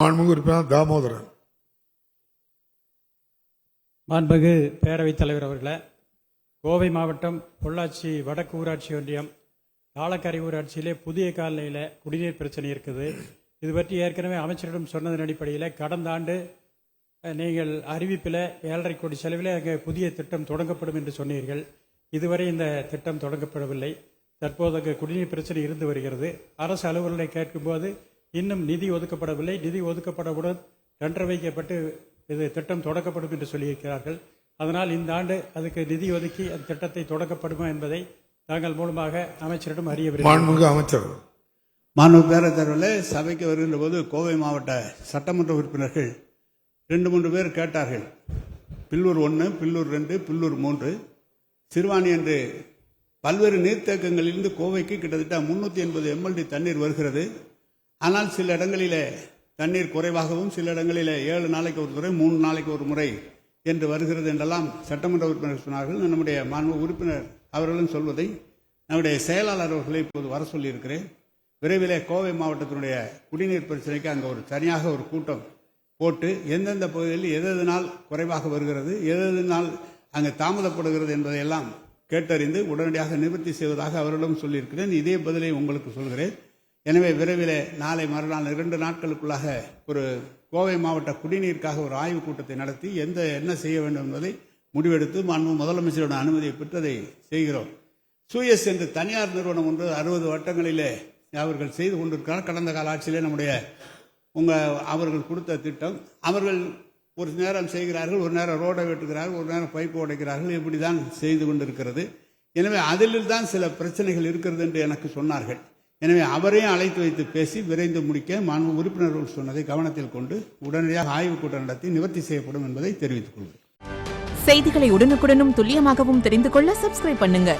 மாண்புமிகு உறுப்பினர் தாமோதரன். மாண்புமிகு பேரவைத் தலைவர் அவர்களே, கோவை மாவட்டம் பொள்ளாச்சி வடக்கு ஊராட்சி ஒன்றியம் தாளக்கரை ஊராட்சியிலே புதிய காலனியில் குடிநீர் பிரச்சனை இருக்குது. இது பற்றி ஏற்கனவே அமைச்சரிடம் சொன்னதன் அடிப்படையில் கடந்த ஆண்டு நீங்கள் அறிவிப்பில் 7.5 கோடி செலவில் அங்கே புதிய திட்டம் தொடங்கப்படும் என்று சொன்னீர்கள். இதுவரை இந்த திட்டம் தொடங்கப்படவில்லை. தற்போது அங்கே குடிநீர் பிரச்சனை இருந்து வருகிறது. அரசு அலுவலர்களை கேட்கும்போது இன்னும் நிதி ஒதுக்கப்படவில்லை. நிதி ஒதுக்கப்படவுடன் டெண்டர் வைக்கப்பட்டு இது திட்டம் தொடங்கப்படும் என்று சொல்லியிருக்கிறார்கள். அதனால் இந்த ஆண்டு அதுக்கு நிதி ஒதுக்கி அந்த திட்டத்தை தொடங்கப்படுமா என்பதை தாங்கள் மூலமாக அமைச்சரிடம் அறிய விரும்புகிறேன். அமைச்சர் மாண்புமிகு பேரவைத் தலைவர்களே, சபைக்கு வருகின்ற போது கோவை மாவட்ட சட்டமன்ற உறுப்பினர்கள் 2-3 பேர் கேட்டார்கள். பில்லூர் 1, பில்லூர் 2, பில்லூர் 3, சிறுவாணி என்று பல்வேறு நீர்த்தேக்கங்களிலிருந்து கோவைக்கு கிட்டத்தட்ட 380 MLD தண்ணீர் வருகிறது. ஆனால் சில இடங்களிலே தண்ணீர் குறைவாகவும், சில இடங்களிலே 7 நாளைக்கு ஒரு முறை, 3 நாளைக்கு ஒரு முறை என்று வருகிறது என்றெல்லாம் சட்டமன்ற உறுப்பினர் சொன்னார்கள். நம்முடைய மாண்புமிகு உறுப்பினர் அவர்களும் சொல்வதை நம்முடைய செயலாளர் அவர்களை இப்போது வர சொல்லியிருக்கிறேன். விரைவிலே கோவை மாவட்டத்தினுடைய குடிநீர் பிரச்சனைக்கு அங்கே ஒரு தனியாக ஒரு கூட்டம் போட்டு எந்தெந்த பகுதிகளில் எதனால் குறைவாக வருகிறது, எதனால் அங்கே தாமதப்படுகிறது என்பதையெல்லாம் கேட்டறிந்து உடனடியாக நிவர்த்தி செய்வதாக அவரிடம் சொல்லியிருக்கிறேன். இதே பதிலை உங்களுக்கு சொல்கிறேன். எனவே விரைவில் நாளை மறுநாள் 2 நாட்களுக்குள்ளாக ஒரு கோவை மாவட்ட குடிநீருக்காக ஒரு ஆய்வுக் கூட்டத்தை நடத்தி என்ன செய்ய வேண்டும் என்பதை முடிவெடுத்து மாண்புமிகு முதலமைச்சரோட அனுமதியை பெற்றதை செய்கிறோம். சூயஸ் என்று தனியார் நிறுவனம் ஒன்று 60 வட்டங்களிலே அவர்கள் செய்து கொண்டிருக்கிறார். கடந்த கால ஆட்சியிலே நம்முடைய அவர்கள் கொடுத்த திட்டம். அவர்கள் ஒரு நேரம் செய்கிறார்கள், ஒரு நேரம் ரோடை வெட்டுகிறார்கள், ஒரு நேரம் பைப்பு உடைக்கிறார்கள். இப்படி தான் செய்து கொண்டிருக்கிறது. எனவே அதில் தான் சில பிரச்சனைகள் இருக்கிறது என்று எனக்கு சொன்னார்கள். எனவே அவரையும் அழைத்து வைத்து பேசி விரைந்து முடிக்க மாண்புமிகு உறுப்பினர்கள் சொன்னதை கவனத்தில் கொண்டு உடனடியாக ஆய்வுக் கூட்டம் நடத்தி நிவர்த்தி செய்யப்படும் என்பதை தெரிவித்துக் கொள்கிறேன். செய்திகளை உடனுக்குடனும் துல்லியமாகவும் தெரிந்து கொள்ள சப்ஸ்கிரைப் பண்ணுங்க.